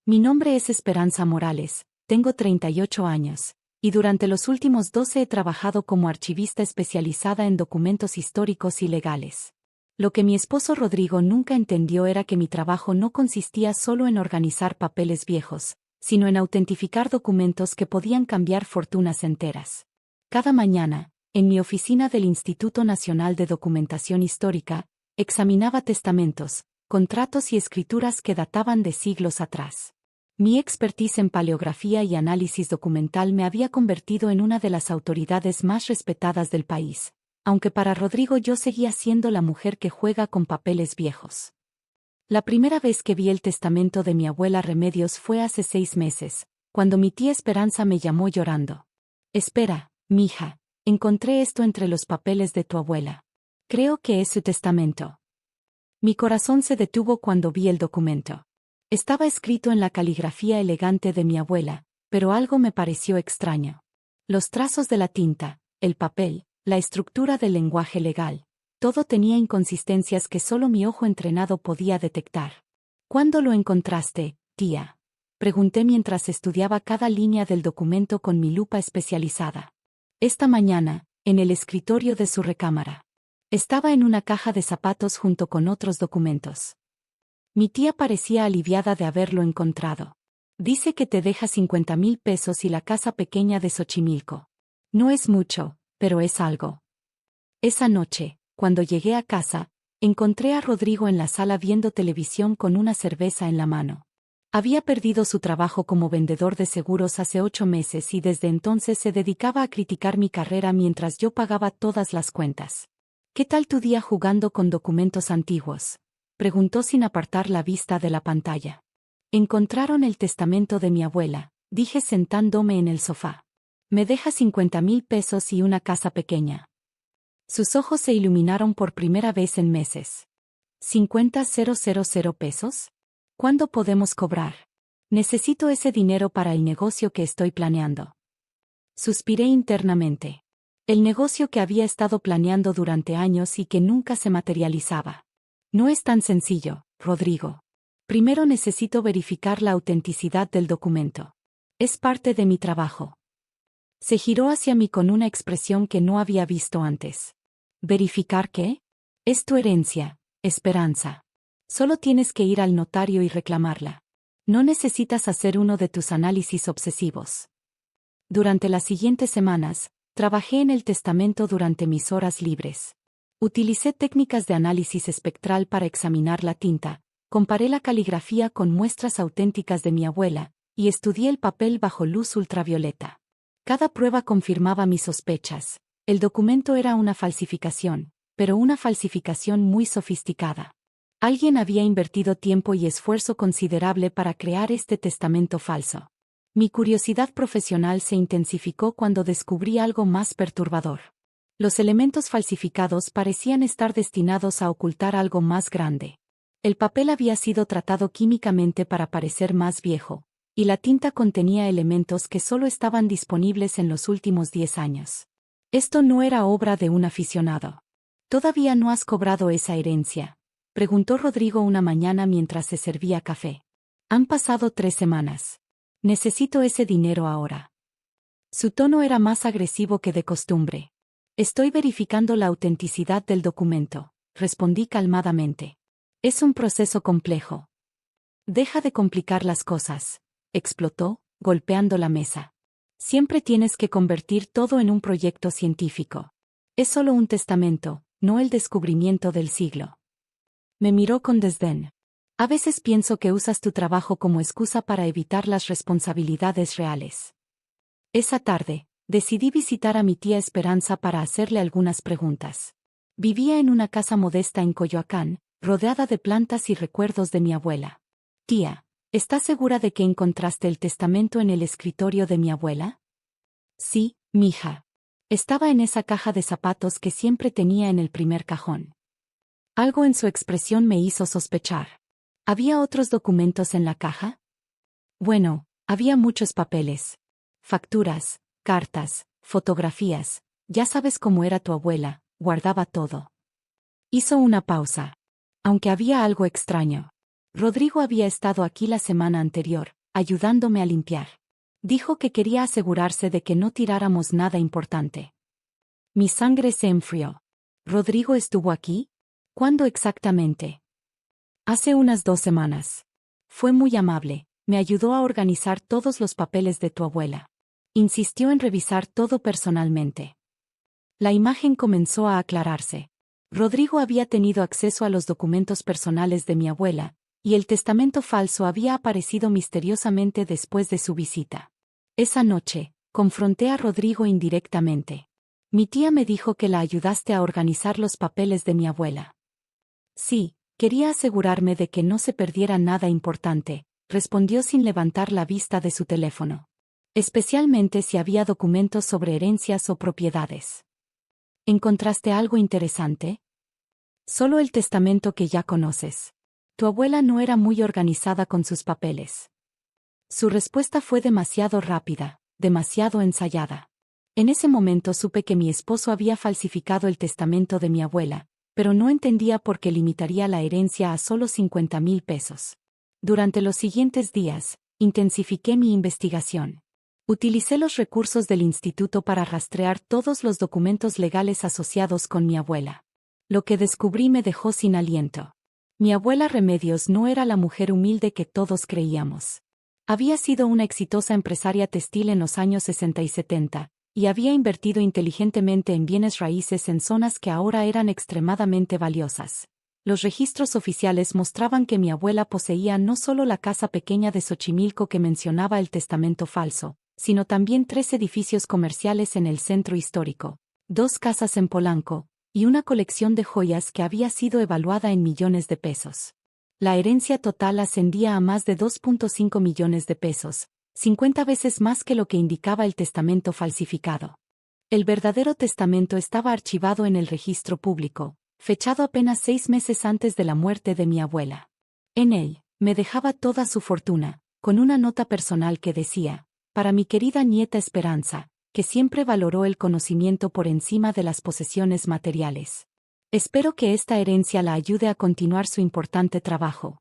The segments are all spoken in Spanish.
Mi nombre es Esperanza Morales, tengo 38 años, y durante los últimos 12 he trabajado como archivista especializada en documentos históricos y legales. Lo que mi esposo Rodrigo nunca entendió era que mi trabajo no consistía solo en organizar papeles viejos, sino en autentificar documentos que podían cambiar fortunas enteras. Cada mañana, en mi oficina del Instituto Nacional de Documentación Histórica, examinaba testamentos, contratos y escrituras que databan de siglos atrás. Mi expertise en paleografía y análisis documental me había convertido en una de las autoridades más respetadas del país, aunque para Rodrigo yo seguía siendo la mujer que juega con papeles viejos. La primera vez que vi el testamento de mi abuela Remedios fue hace 6 meses, cuando mi tía Esperanza me llamó llorando. Espera, mija, encontré esto entre los papeles de tu abuela. Creo que es su testamento. Mi corazón se detuvo cuando vi el documento. Estaba escrito en la caligrafía elegante de mi abuela, pero algo me pareció extraño. Los trazos de la tinta, el papel, la estructura del lenguaje legal, todo tenía inconsistencias que solo mi ojo entrenado podía detectar. ¿Cuándo lo encontraste, tía?, pregunté mientras estudiaba cada línea del documento con mi lupa especializada. Esta mañana, en el escritorio de su recámara. Estaba en una caja de zapatos junto con otros documentos. Mi tía parecía aliviada de haberlo encontrado. Dice que te deja 50,000 pesos y la casa pequeña de Xochimilco. No es mucho, pero es algo. Esa noche, cuando llegué a casa, encontré a Rodrigo en la sala viendo televisión con una cerveza en la mano. Había perdido su trabajo como vendedor de seguros hace 8 meses y desde entonces se dedicaba a criticar mi carrera mientras yo pagaba todas las cuentas. ¿Qué tal tu día jugando con documentos antiguos?, preguntó sin apartar la vista de la pantalla. Encontraron el testamento de mi abuela, dije sentándome en el sofá. Me deja 50,000 pesos y una casa pequeña. Sus ojos se iluminaron por primera vez en meses. ¿50,000 pesos? ¿Cuándo podemos cobrar? Necesito ese dinero para el negocio que estoy planeando. Suspiré internamente. El negocio que había estado planeando durante años y que nunca se materializaba. No es tan sencillo, Rodrigo. Primero necesito verificar la autenticidad del documento. Es parte de mi trabajo. Se giró hacia mí con una expresión que no había visto antes. ¿Verificar qué? Es tu herencia, Esperanza. Solo tienes que ir al notario y reclamarla. No necesitas hacer uno de tus análisis obsesivos. Durante las siguientes semanas, trabajé en el testamento durante mis horas libres. Utilicé técnicas de análisis espectral para examinar la tinta, comparé la caligrafía con muestras auténticas de mi abuela, y estudié el papel bajo luz ultravioleta. Cada prueba confirmaba mis sospechas. El documento era una falsificación, pero una falsificación muy sofisticada. Alguien había invertido tiempo y esfuerzo considerable para crear este testamento falso. Mi curiosidad profesional se intensificó cuando descubrí algo más perturbador. Los elementos falsificados parecían estar destinados a ocultar algo más grande. El papel había sido tratado químicamente para parecer más viejo, y la tinta contenía elementos que solo estaban disponibles en los últimos 10 años. Esto no era obra de un aficionado. ¿Todavía no has cobrado esa herencia?, preguntó Rodrigo una mañana mientras se servía café. Han pasado 3 semanas. Necesito ese dinero ahora. Su tono era más agresivo que de costumbre. Estoy verificando la autenticidad del documento, respondí calmadamente. Es un proceso complejo. Deja de complicar las cosas, explotó, golpeando la mesa. Siempre tienes que convertir todo en un proyecto científico. Es solo un testamento, no el descubrimiento del siglo. Me miró con desdén. A veces pienso que usas tu trabajo como excusa para evitar las responsabilidades reales. Esa tarde, decidí visitar a mi tía Esperanza para hacerle algunas preguntas. Vivía en una casa modesta en Coyoacán, rodeada de plantas y recuerdos de mi abuela. Tía, ¿estás segura de que encontraste el testamento en el escritorio de mi abuela? Sí, mija. Estaba en esa caja de zapatos que siempre tenía en el primer cajón. Algo en su expresión me hizo sospechar. ¿Había otros documentos en la caja? Bueno, había muchos papeles. Facturas, cartas, fotografías. Ya sabes cómo era tu abuela, guardaba todo. Hizo una pausa. Aunque había algo extraño. Rodrigo había estado aquí la semana anterior, ayudándome a limpiar. Dijo que quería asegurarse de que no tiráramos nada importante. Mi sangre se enfrió. ¿Rodrigo estuvo aquí? ¿Cuándo exactamente? Hace unas 2 semanas. Fue muy amable, me ayudó a organizar todos los papeles de tu abuela. Insistió en revisar todo personalmente. La imagen comenzó a aclararse. Rodrigo había tenido acceso a los documentos personales de mi abuela, y el testamento falso había aparecido misteriosamente después de su visita. Esa noche, confronté a Rodrigo indirectamente. Mi tía me dijo que la ayudaste a organizar los papeles de mi abuela. Sí, quería asegurarme de que no se perdiera nada importante, respondió sin levantar la vista de su teléfono. Especialmente si había documentos sobre herencias o propiedades. ¿Encontraste algo interesante? Solo el testamento que ya conoces. Tu abuela no era muy organizada con sus papeles. Su respuesta fue demasiado rápida, demasiado ensayada. En ese momento supe que mi esposo había falsificado el testamento de mi abuela, pero no entendía por qué limitaría la herencia a solo 50,000 pesos. Durante los siguientes días, intensifiqué mi investigación. Utilicé los recursos del instituto para rastrear todos los documentos legales asociados con mi abuela. Lo que descubrí me dejó sin aliento. Mi abuela Remedios no era la mujer humilde que todos creíamos. Había sido una exitosa empresaria textil en los años 60 y 70, y había invertido inteligentemente en bienes raíces en zonas que ahora eran extremadamente valiosas. Los registros oficiales mostraban que mi abuela poseía no solo la casa pequeña de Xochimilco que mencionaba el testamento falso, sino también 3 edificios comerciales en el centro histórico, 2 casas en Polanco, y una colección de joyas que había sido evaluada en millones de pesos. La herencia total ascendía a más de 2,5 millones de pesos, 50 veces más que lo que indicaba el testamento falsificado. El verdadero testamento estaba archivado en el registro público, fechado apenas 6 meses antes de la muerte de mi abuela. En él, me dejaba toda su fortuna, con una nota personal que decía: para mi querida nieta Esperanza, que siempre valoró el conocimiento por encima de las posesiones materiales. Espero que esta herencia la ayude a continuar su importante trabajo.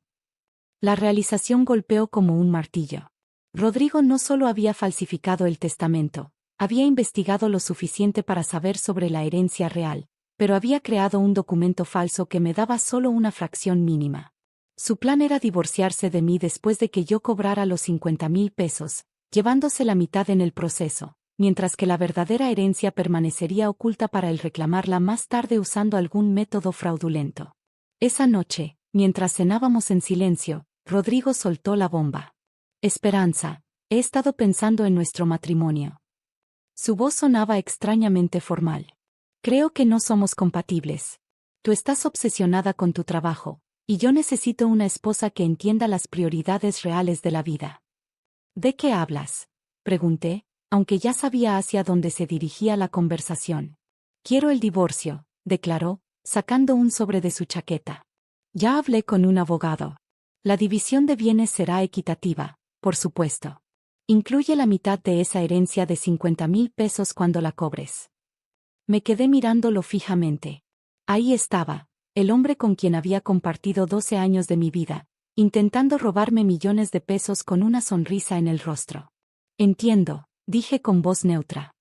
La realización golpeó como un martillo. Rodrigo no solo había falsificado el testamento, había investigado lo suficiente para saber sobre la herencia real, pero había creado un documento falso que me daba solo una fracción mínima. Su plan era divorciarse de mí después de que yo cobrara los 50,000 pesos, llevándose la mitad en el proceso, mientras que la verdadera herencia permanecería oculta para él reclamarla más tarde usando algún método fraudulento. Esa noche, mientras cenábamos en silencio, Rodrigo soltó la bomba. Esperanza, he estado pensando en nuestro matrimonio. Su voz sonaba extrañamente formal. Creo que no somos compatibles. Tú estás obsesionada con tu trabajo, y yo necesito una esposa que entienda las prioridades reales de la vida. ¿De qué hablas?, pregunté, aunque ya sabía hacia dónde se dirigía la conversación. Quiero el divorcio, declaró, sacando un sobre de su chaqueta. Ya hablé con un abogado. La división de bienes será equitativa, por supuesto. Incluye la mitad de esa herencia de 50,000 pesos cuando la cobres. Me quedé mirándolo fijamente. Ahí estaba, el hombre con quien había compartido 12 años de mi vida, intentando robarme millones de pesos con una sonrisa en el rostro. Entiendo, dije con voz neutra.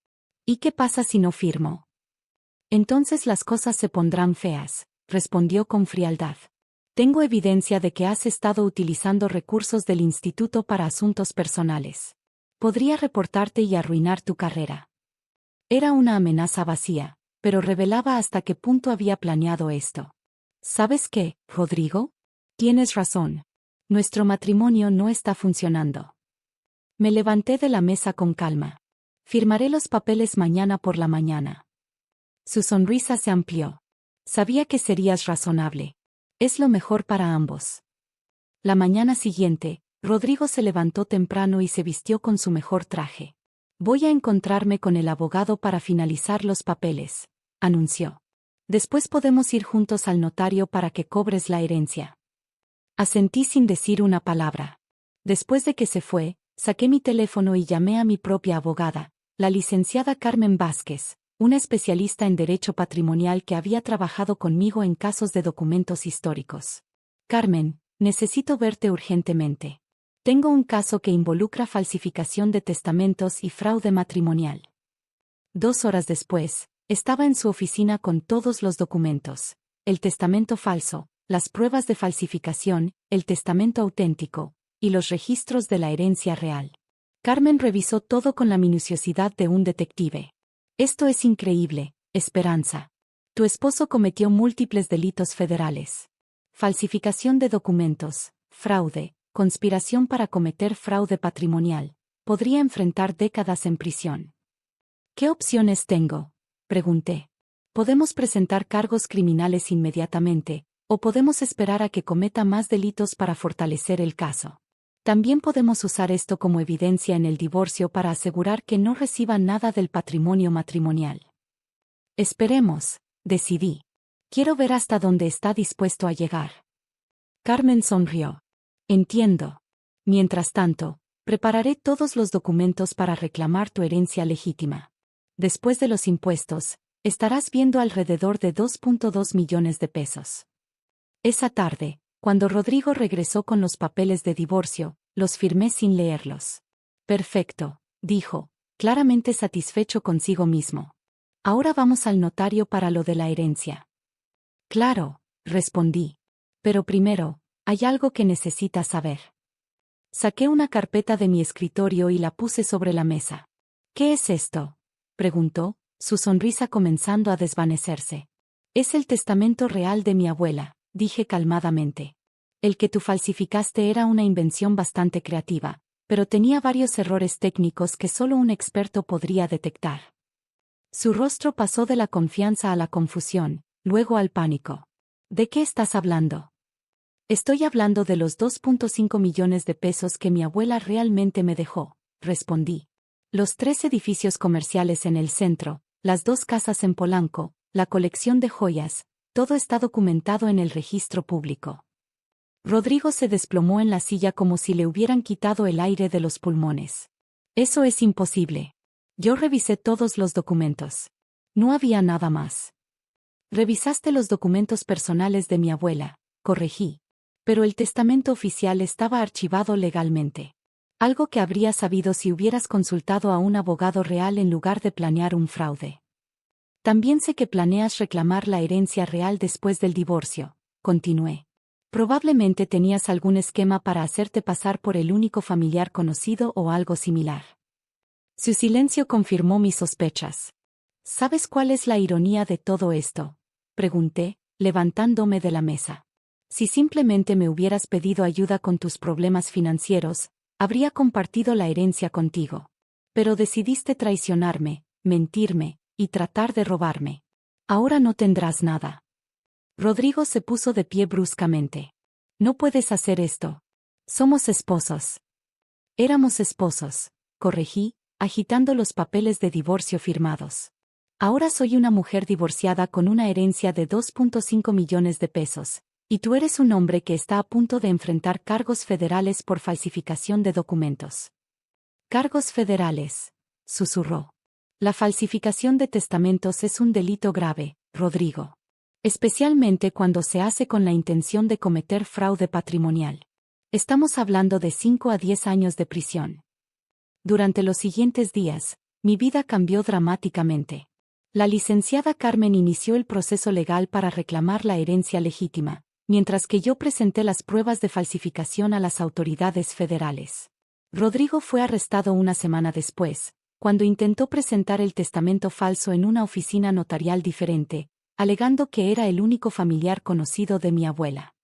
¿Y qué pasa si no firmo? Entonces las cosas se pondrán feas, respondió con frialdad. Tengo evidencia de que has estado utilizando recursos del instituto para asuntos personales. Podría reportarte y arruinar tu carrera. Era una amenaza vacía, pero revelaba hasta qué punto había planeado esto. ¿Sabes qué, Rodrigo? Tienes razón. Nuestro matrimonio no está funcionando. Me levanté de la mesa con calma. Firmaré los papeles mañana por la mañana. Su sonrisa se amplió. Sabía que serías razonable. Es lo mejor para ambos. La mañana siguiente, Rodrigo se levantó temprano y se vistió con su mejor traje. Voy a encontrarme con el abogado para finalizar los papeles, anunció. Después podemos ir juntos al notario para que cobres la herencia. Asentí sin decir una palabra. Después de que se fue, saqué mi teléfono y llamé a mi propia abogada, la licenciada Carmen Vázquez, una especialista en derecho patrimonial que había trabajado conmigo en casos de documentos históricos. Carmen, necesito verte urgentemente. Tengo un caso que involucra falsificación de testamentos y fraude matrimonial. 2 horas después, estaba en su oficina con todos los documentos: el testamento falso, las pruebas de falsificación, el testamento auténtico, y los registros de la herencia real. Carmen revisó todo con la minuciosidad de un detective. Esto es increíble, Esperanza. Tu esposo cometió múltiples delitos federales: falsificación de documentos, fraude, conspiración para cometer fraude patrimonial. Podría enfrentar décadas en prisión. ¿Qué opciones tengo?, pregunté. Podemos presentar cargos criminales inmediatamente, o podemos esperar a que cometa más delitos para fortalecer el caso. También podemos usar esto como evidencia en el divorcio para asegurar que no reciba nada del patrimonio matrimonial. Esperemos, decidí. Quiero ver hasta dónde está dispuesto a llegar. Carmen sonrió. Entiendo. Mientras tanto, prepararé todos los documentos para reclamar tu herencia legítima. Después de los impuestos, estarás viendo alrededor de 2.2 millones de pesos. Esa tarde, cuando Rodrigo regresó con los papeles de divorcio, los firmé sin leerlos. Perfecto, dijo, claramente satisfecho consigo mismo. Ahora vamos al notario para lo de la herencia. Claro, respondí. Pero primero, hay algo que necesitas saber. Saqué una carpeta de mi escritorio y la puse sobre la mesa. ¿Qué es esto?, preguntó, su sonrisa comenzando a desvanecerse. Es el testamento real de mi abuela, dije calmadamente. El que tú falsificaste era una invención bastante creativa, pero tenía varios errores técnicos que solo un experto podría detectar. Su rostro pasó de la confianza a la confusión, luego al pánico. ¿De qué estás hablando? Estoy hablando de los 2.5 millones de pesos que mi abuela realmente me dejó, respondí. Los 3 edificios comerciales en el centro, las 2 casas en Polanco, la colección de joyas, todo está documentado en el registro público. Rodrigo se desplomó en la silla como si le hubieran quitado el aire de los pulmones. Eso es imposible. Yo revisé todos los documentos. No había nada más. Revisaste los documentos personales de mi abuela, corregí. Pero el testamento oficial estaba archivado legalmente. Algo que habría sabido si hubieras consultado a un abogado real en lugar de planear un fraude. También sé que planeas reclamar la herencia real después del divorcio, continué. Probablemente tenías algún esquema para hacerte pasar por el único familiar conocido o algo similar. Su silencio confirmó mis sospechas. ¿Sabes cuál es la ironía de todo esto?, pregunté, levantándome de la mesa. Si simplemente me hubieras pedido ayuda con tus problemas financieros, habría compartido la herencia contigo. Pero decidiste traicionarme, mentirme, y tratar de robarme. Ahora no tendrás nada. Rodrigo se puso de pie bruscamente. No puedes hacer esto. Somos esposos. Éramos esposos, corregí, agitando los papeles de divorcio firmados. Ahora soy una mujer divorciada con una herencia de 2.5 millones de pesos. Y tú eres un hombre que está a punto de enfrentar cargos federales por falsificación de documentos. Cargos federales, susurró. La falsificación de testamentos es un delito grave, Rodrigo. Especialmente cuando se hace con la intención de cometer fraude patrimonial. Estamos hablando de 5 a 10 años de prisión. Durante los siguientes días, mi vida cambió dramáticamente. La licenciada Carmen inició el proceso legal para reclamar la herencia legítima, mientras que yo presenté las pruebas de falsificación a las autoridades federales. Rodrigo fue arrestado una semana después, cuando intentó presentar el testamento falso en una oficina notarial diferente, alegando que era el único familiar conocido de mi abuela.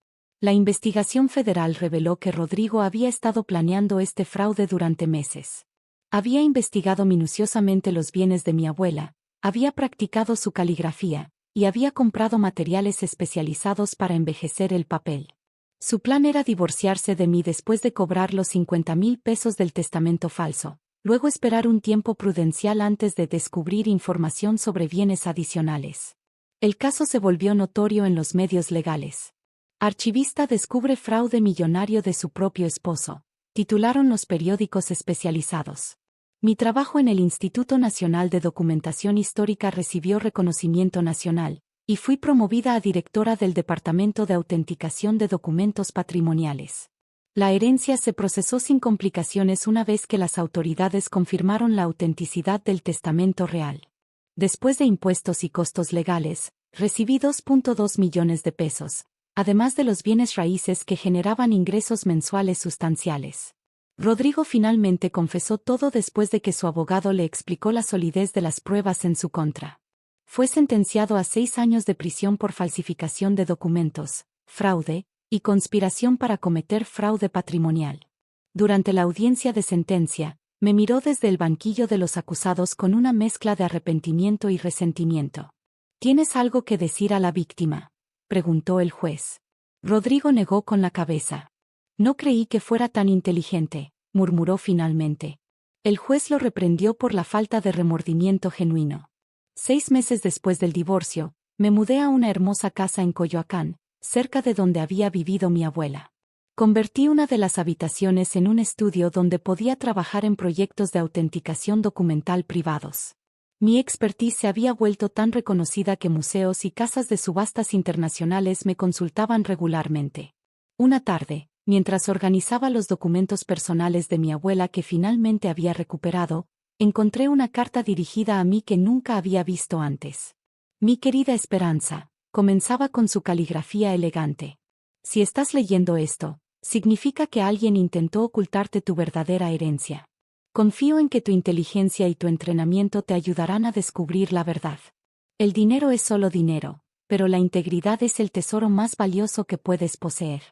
La investigación federal reveló que Rodrigo había estado planeando este fraude durante meses. Había investigado minuciosamente los bienes de mi abuela, había practicado su caligrafía, y había comprado materiales especializados para envejecer el papel. Su plan era divorciarse de mí después de cobrar los 50,000 pesos del testamento falso, luego esperar un tiempo prudencial antes de descubrir información sobre bienes adicionales. El caso se volvió notorio en los medios legales. Archivista descubre fraude millonario de su propio esposo, titularon los periódicos especializados. Mi trabajo en el Instituto Nacional de Documentación Histórica recibió reconocimiento nacional, y fui promovida a directora del Departamento de Autenticación de Documentos Patrimoniales. La herencia se procesó sin complicaciones una vez que las autoridades confirmaron la autenticidad del testamento real. Después de impuestos y costos legales, recibí 2.2 millones de pesos, además de los bienes raíces que generaban ingresos mensuales sustanciales. Rodrigo finalmente confesó todo después de que su abogado le explicó la solidez de las pruebas en su contra. Fue sentenciado a 6 años de prisión por falsificación de documentos, fraude, y conspiración para cometer fraude patrimonial. Durante la audiencia de sentencia, me miró desde el banquillo de los acusados con una mezcla de arrepentimiento y resentimiento. ¿Tienes algo que decir a la víctima?, preguntó el juez. Rodrigo negó con la cabeza. No creí que fuera tan inteligente, murmuró finalmente. El juez lo reprendió por la falta de remordimiento genuino. 6 meses después del divorcio, me mudé a una hermosa casa en Coyoacán, cerca de donde había vivido mi abuela. Convertí una de las habitaciones en un estudio donde podía trabajar en proyectos de autenticación documental privados. Mi expertise se había vuelto tan reconocida que museos y casas de subastas internacionales me consultaban regularmente. Una tarde, mientras organizaba los documentos personales de mi abuela que finalmente había recuperado, encontré una carta dirigida a mí que nunca había visto antes. Mi querida Esperanza, comenzaba con su caligrafía elegante. Si estás leyendo esto, significa que alguien intentó ocultarte tu verdadera herencia. Confío en que tu inteligencia y tu entrenamiento te ayudarán a descubrir la verdad. El dinero es solo dinero, pero la integridad es el tesoro más valioso que puedes poseer.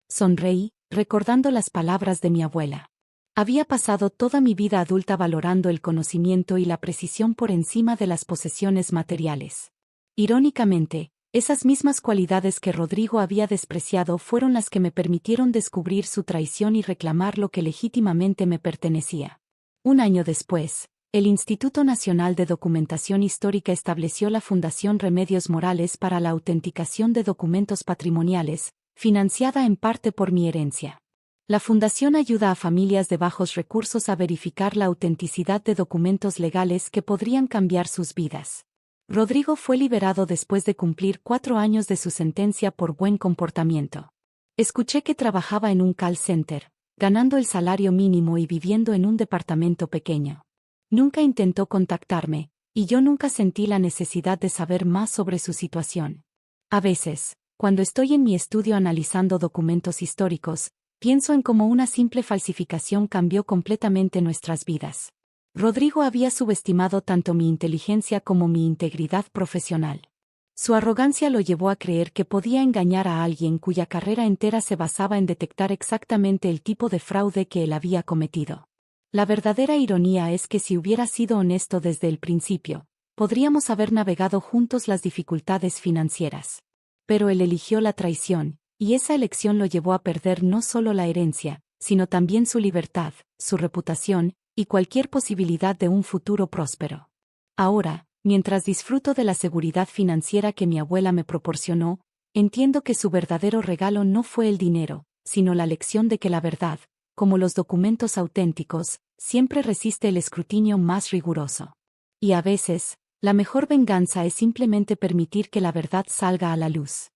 Sonreí, recordando las palabras de mi abuela. Había pasado toda mi vida adulta valorando el conocimiento y la precisión por encima de las posesiones materiales. Irónicamente, esas mismas cualidades que Rodrigo había despreciado fueron las que me permitieron descubrir su traición y reclamar lo que legítimamente me pertenecía. Un año después, el Instituto Nacional de Documentación Histórica estableció la Fundación Remedios Morales para la autenticación de documentos patrimoniales, financiada en parte por mi herencia. La fundación ayuda a familias de bajos recursos a verificar la autenticidad de documentos legales que podrían cambiar sus vidas. Rodrigo fue liberado después de cumplir 4 años de su sentencia por buen comportamiento. Escuché que trabajaba en un call center, ganando el salario mínimo y viviendo en un departamento pequeño. Nunca intentó contactarme, y yo nunca sentí la necesidad de saber más sobre su situación. A veces, cuando estoy en mi estudio analizando documentos históricos, pienso en cómo una simple falsificación cambió completamente nuestras vidas. Rodrigo había subestimado tanto mi inteligencia como mi integridad profesional. Su arrogancia lo llevó a creer que podía engañar a alguien cuya carrera entera se basaba en detectar exactamente el tipo de fraude que él había cometido. La verdadera ironía es que si hubiera sido honesto desde el principio, podríamos haber navegado juntos las dificultades financieras. Pero él eligió la traición, y esa elección lo llevó a perder no solo la herencia, sino también su libertad, su reputación, y cualquier posibilidad de un futuro próspero. Ahora, mientras disfruto de la seguridad financiera que mi abuela me proporcionó, entiendo que su verdadero regalo no fue el dinero, sino la lección de que la verdad, como los documentos auténticos, siempre resiste el escrutinio más riguroso. Y a veces, la mejor venganza es simplemente permitir que la verdad salga a la luz.